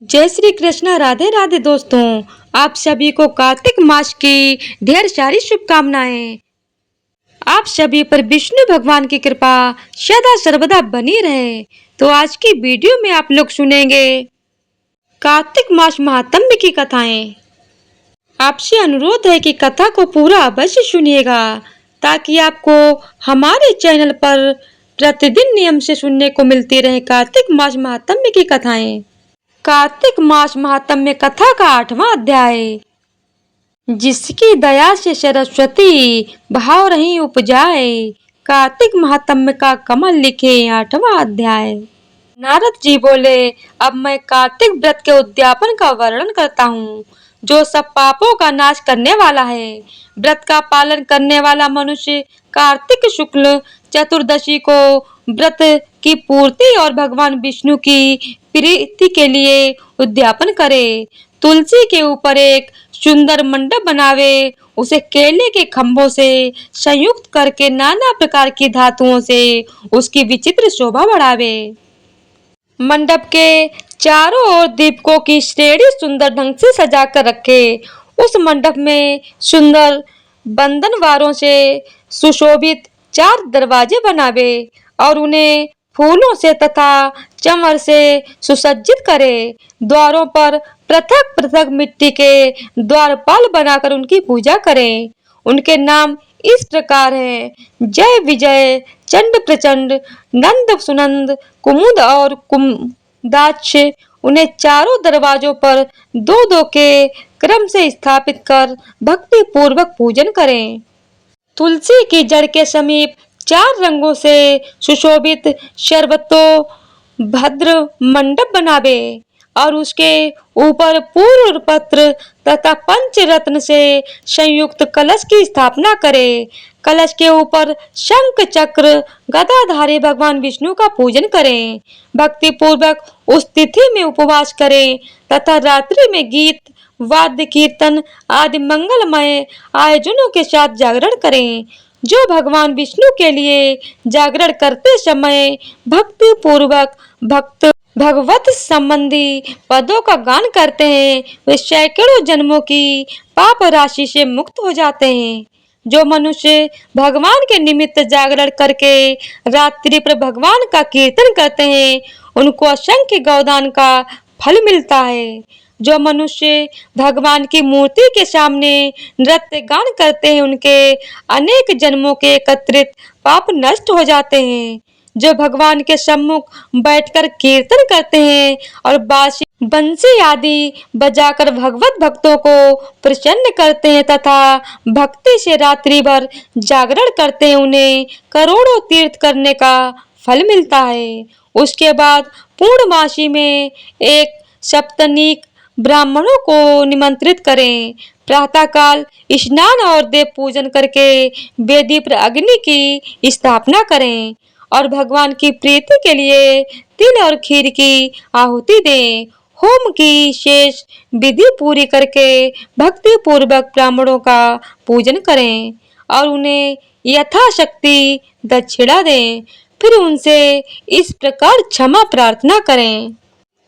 जय श्री कृष्ण। राधे राधे दोस्तों, आप सभी को कार्तिक मास की ढेर सारी शुभकामनाएं। आप सभी पर विष्णु भगवान की कृपा सदा सर्वदा बनी रहे। तो आज की वीडियो में आप लोग सुनेंगे कार्तिक मास महात्म्य की कथाएं। आपसे अनुरोध है कि कथा को पूरा अवश्य सुनिएगा ताकि आपको हमारे चैनल पर प्रतिदिन नियम से सुनने को मिलती रहे कार्तिक मास महात्म्य की कथाएं। कार्तिक मास महात्म्य कथा का 8वां अध्याय। जिसकी दया से सरस्वती भाव रही उपजाए। कार्तिक महात्म्य का कमल लिखे 8वां अध्याय। नारद जी बोले, अब मैं कार्तिक व्रत के उद्यापन का वर्णन करता हूँ, जो सब पापों का नाश करने वाला है। व्रत का पालन करने वाला मनुष्य कार्तिक शुक्ल चतुर्दशी को व्रत की पूर्ति और भगवान विष्णु की प्रीति के लिए उद्यापन करे। तुलसी के ऊपर एक सुंदर मंडप बनावे, उसे केले के खंभों से संयुक्त करके नाना प्रकार की धातुओं से उसकी विचित्र शोभा बढ़ावे। मंडप के चारों ओर दीपकों की श्रेणी सुंदर ढंग से सजा कर रखे। उस मंडप में सुंदर बंधनवारों से सुशोभित 4 दरवाजे बनावे और उन्हें फूलों से तथा चमर से सुसज्जित करे। द्वारों पर पृथक पृथक मिट्टी के द्वारपाल बनाकर उनकी पूजा करें। उनके नाम इस प्रकार हैं: जय विजय, चंड प्रचंड, नंद सुनंद, कुमुद और कुमदाक्ष। उन्हें चारों दरवाजों पर 2-2 के क्रम से स्थापित कर भक्ति पूर्वक पूजन करें। तुलसी की जड़ के समीप 4 रंगों से सुशोभित सर्वतोभद्र मंडप बनावे और उसके ऊपर पूर्व पत्र तथा पंचरत्न से संयुक्त कलश की स्थापना करे। कलश के ऊपर शंख चक्र गदाधारी भगवान विष्णु का पूजन करें। भक्ति पूर्वक उस तिथि में उपवास करें तथा रात्रि में गीत वाद्य कीर्तन आदि मंगलमय आयोजनों के साथ जागरण करें। जो भगवान विष्णु के लिए जागरण करते समय भक्ति पूर्वक भगवत संबंधी पदों का गान करते हैं, वे सैकड़ों जन्मों की पाप राशि से मुक्त हो जाते हैं। जो मनुष्य भगवान के निमित्त जागरण करके रात्रि पर भगवान का कीर्तन करते हैं, उनको असंख्य गौदान का फल मिलता है। जो मनुष्य भगवान की मूर्ति के सामने नृत्य गान करते हैं, उनके अनेक जन्मों के एकत्रित पाप नष्ट हो जाते हैं। जो भगवान के सम्मुख बैठकर कीर्तन करते हैं और बंसी आदि बजाकर भगवत भक्तों को प्रसन्न करते हैं तथा भक्ति से रात्रि भर जागरण करते हैं, उन्हें करोड़ों तीर्थ करने का फल मिलता है। उसके बाद पूर्णमासी में एक सप्तनिक ब्राह्मणों को निमंत्रित करें। प्रातःकाल स्नान और देव पूजन करके वेदी पर अग्नि की स्थापना करें और भगवान की प्रीति के लिए तिल और खीर की आहुति दें। होम की शेष विधि पूरी करके भक्ति पूर्वक ब्राह्मणों का पूजन करें और उन्हें यथाशक्ति दक्षिणा दें। फिर उनसे इस प्रकार क्षमा प्रार्थना करें: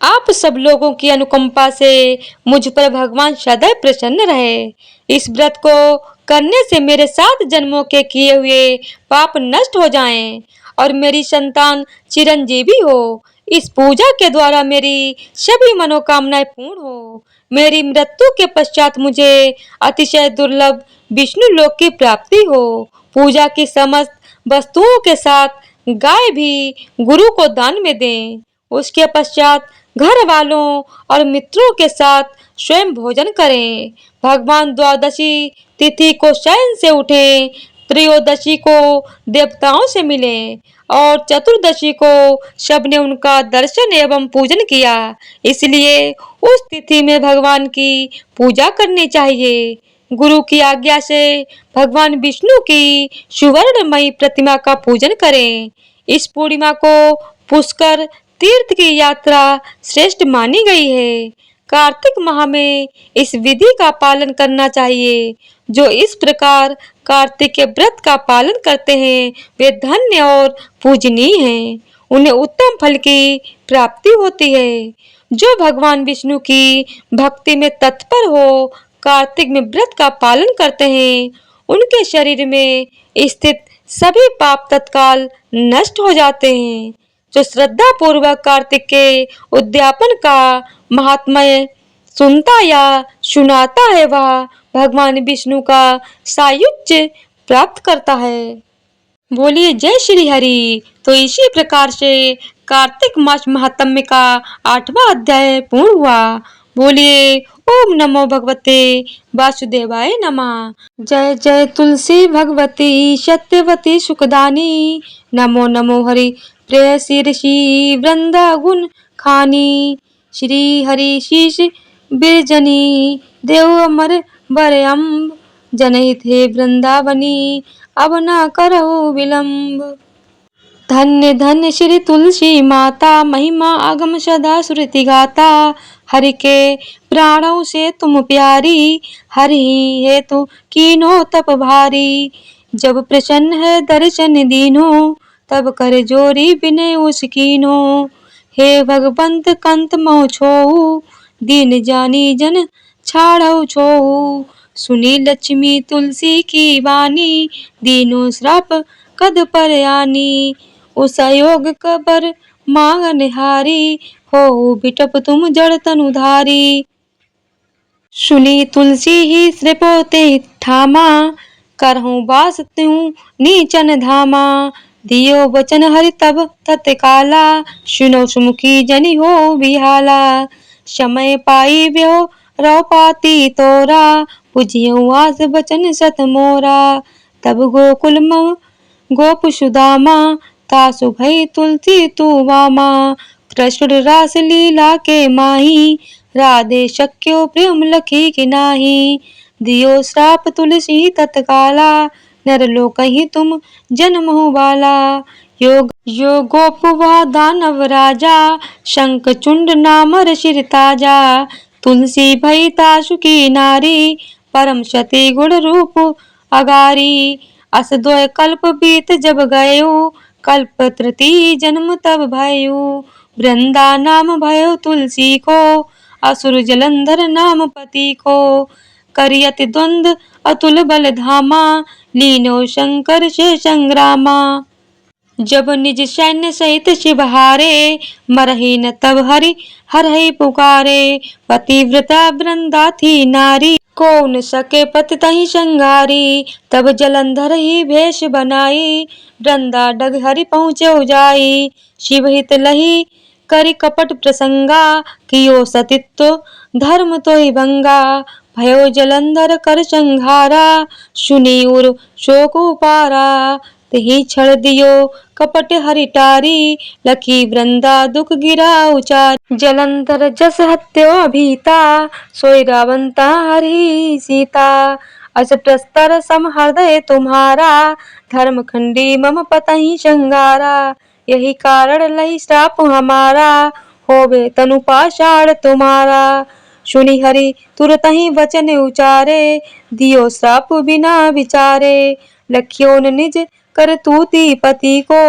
आप सब लोगों की अनुकंपा से मुझ पर भगवान सदैव प्रसन्न रहे। इस व्रत को करने से मेरे 7 जन्मों के किए हुए पाप नष्ट हो जाएं और मेरी संतान चिरंजीवी हो। इस पूजा के द्वारा मेरी सभी मनोकामनाएं पूर्ण हो। मेरी मृत्यु के पश्चात मुझे अतिशय दुर्लभ विष्णु लोक की प्राप्ति हो। पूजा की समस्त वस्तुओं के साथ गाय भी गुरु को दान में दें। उसके पश्चात घर वालों और मित्रों के साथ स्वयं भोजन करें। भगवान द्वादशी तिथि को शयन से उठें, त्रयोदशी को देवताओं से मिलें और चतुर्दशी को सबने उनका दर्शन एवं पूजन किया। इसलिए उस तिथि में भगवान की पूजा करनी चाहिए। गुरु की आज्ञा से भगवान विष्णु की सुवर्णमयी प्रतिमा का पूजन करें। इस पूर्णिमा को पुष्कर तीर्थ की यात्रा श्रेष्ठ मानी गई है। कार्तिक माह में इस विधि का पालन करना चाहिए। जो इस प्रकार कार्तिक के व्रत का पालन करते हैं, वे धन्य और पूजनीय हैं। उन्हें उत्तम फल की प्राप्ति होती है। जो भगवान विष्णु की भक्ति में तत्पर हो, कार्तिक में व्रत का पालन करते हैं, उनके शरीर में स्थित सभी पाप तत्काल नष्ट हो जाते हैं। जो श्रद्धा पूर्वक कार्तिक के उद्यापन का महात्म्य सुनता या सुनाता है, वह भगवान विष्णु का सायुज्य प्राप्त करता है। बोलिए जय श्री हरि। तो इसी प्रकार से कार्तिक मास महात्म्य का 8वां अध्याय पूर्ण हुआ। बोलिए ओम नमो भगवते वासुदेवाय नमः। जय जय तुलसी भगवती सत्यवती सुखदानी। नमो नमो हरि प्रेयसी ऋषि वृंदा गुण खानी। श्री हरि शीश बिरजनी देव अमर बरअम्ब। जनहित हे वृंदावनी अब न करो विलंब। धन्य धन्य श्री तुलसी माता महिमा अगम सदा श्रुति गाता। हरि के प्राणों से तुम प्यारी हरि है तू कीनो तप भारी। जब प्रसन्न है दर्शन दीनो तब कर जोरी विनय उसकीनो। हे भगवंत कंत मोह छोहु दीन जानी जन छाड़ौ छोहु। सुनी लक्ष्मी तुलसी की वाणी दीनो श्राप कद पर आनी। उस योग कबर मांगन हारी हो बिटप तुम जड़ तनुधारी। सुनी तुलसी ही श्रेपोते ठामा करहूँ बास त्यों नीचन धामा। दियो वचन हरि तब तत्काला सुनो सुमुखी जनि हो बिहाला। समय पाई व्यो रौ पाती तोरा बुझियो आस बचन सत मोरा। तब गोकुल मम गोप सुदामा तासु भई तुलसी तू वामा। कृष्ण रास लीला के माही राधे शक्यो प्रेम लखी की नाही। दियो श्राप तुलसी तत्काला नर लोकहि तुम जन्म हो वाला। योग यो गोप वा दानव राजा शंख चुंड नाम ऋषि ताजा। तुलसी भई तासु की नारी परम सती गुण रूप अगारी। अस द्वय कल्प बीत जब गयो कल्प तृतीय जन्म तब भयो। वृंदा नाम भयो तुलसी को असुर जलंधर नाम पति को। करियत द्वंद अतुल बल धामा लीनो शंकर से संग्रामा। जब निज सैन्य सहित शिव हारे मरहि न तब हरि हरहि पुकारे। पतिव्रता वृंदा थी नारी को न सके पति तहि संगारी। तब जलंधर ही भेष बनाई वृंदा डग हरि पहुँचे जाई। शिव हित लही करि कपट प्रसंगा कियो सतित्व धर्म तो ही भंगा। भयो जलंधर कर संघारा सुनी उर शोक उपारा। तही छड़ दियो कपट हरि टारी लखी वृंदा दुख गिरा उचारी। जलंधर जस हत्यो अभीता सोई रावंता हरि सीता। अस प्रस्तर सम हृदय तुम्हारा धर्म खंडी मम पतहि संगारा। यही कारण लई श्राप हमारा होवे तनु पाषाण तुम्हारा। सुनि हरि तुरत ही वचन उचारे दियो श्राप बिना विचारे। लखियो निज कर तूती पति को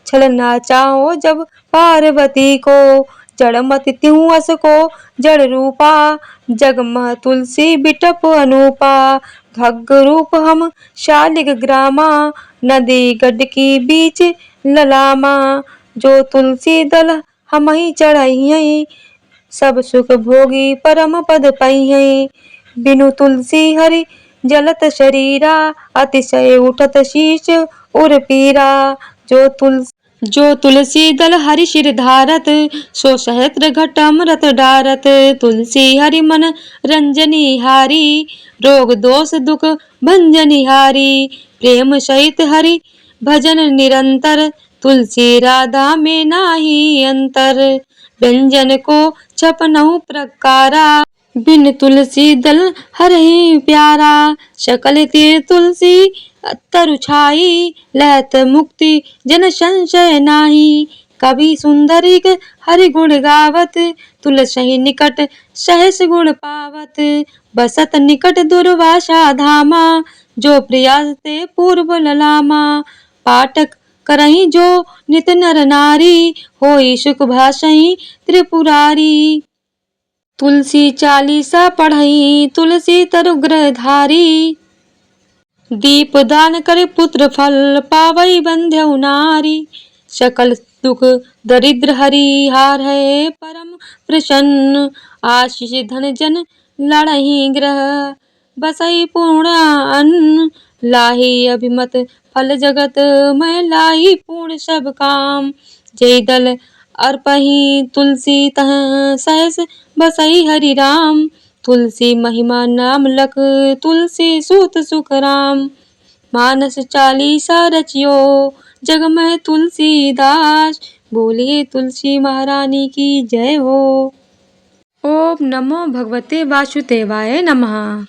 छलना चाहो जब पार्वती को। जड़ मत त्यों अस को जड़ रूपा जगमह तुलसी बिटप अनूपा। भग रूप हम शालिग ग्रामा नदी गढ़ की बीच ललामा। जो तुलसी दल हमहि चढ़ई सब सुख भोगी परम पद पई। बिनु तुलसी हरि जलत शरीरा अतिशय उठत शीश उर पीरा। जो तुलसी दल हरि शिर धारत सो सहस्त्र घट अमृत डारत। तुलसी हरि मन रंजनी हारी रोग दोष दुख भंजनी हारी। प्रेम सहित हरि भजन निरंतर तुलसी राधा में नाही अंतर। व्यंजन को छपनहु प्रकारा बिन तुलसी दल हरहि प्यारा। सकल तीर तुलसी तरु छाई लहत मुक्ति जन संशय नाही। कवि सुंदरिक हरि गुण गावत तुलसी निकट सहस गुण पावत। बसत निकट दुर्वासा धामा जो प्रयास ते पूर्व ललामा। पाठक करहि जो नित नर नारी होई सुख भाषहि त्रिपुरारी। तुलसी चालीसा पढ़ई तुलसी तरुग्रह धारी। दीप दान कर पुत्र फल पावई बंध्यौ नारी। सकल दुख दरिद्र हरि हार है परम प्रसन्न। आशीष धन जन लाड़ही ग्रह बसई पूर्ण अन्न। लाही अभिमत फल जगत मैं लाही पूर्ण सब काम। जय दल अर्पही तुलसी तह सहस बसई हरि राम। तुलसी महिमा नाम लख तुलसी सूत सुख राम। मानस चालीसा रचियो जग में तुलसीदास। बोलिए तुलसी महारानी की जय हो। ओम नमो भगवते वासुदेवाय नमः।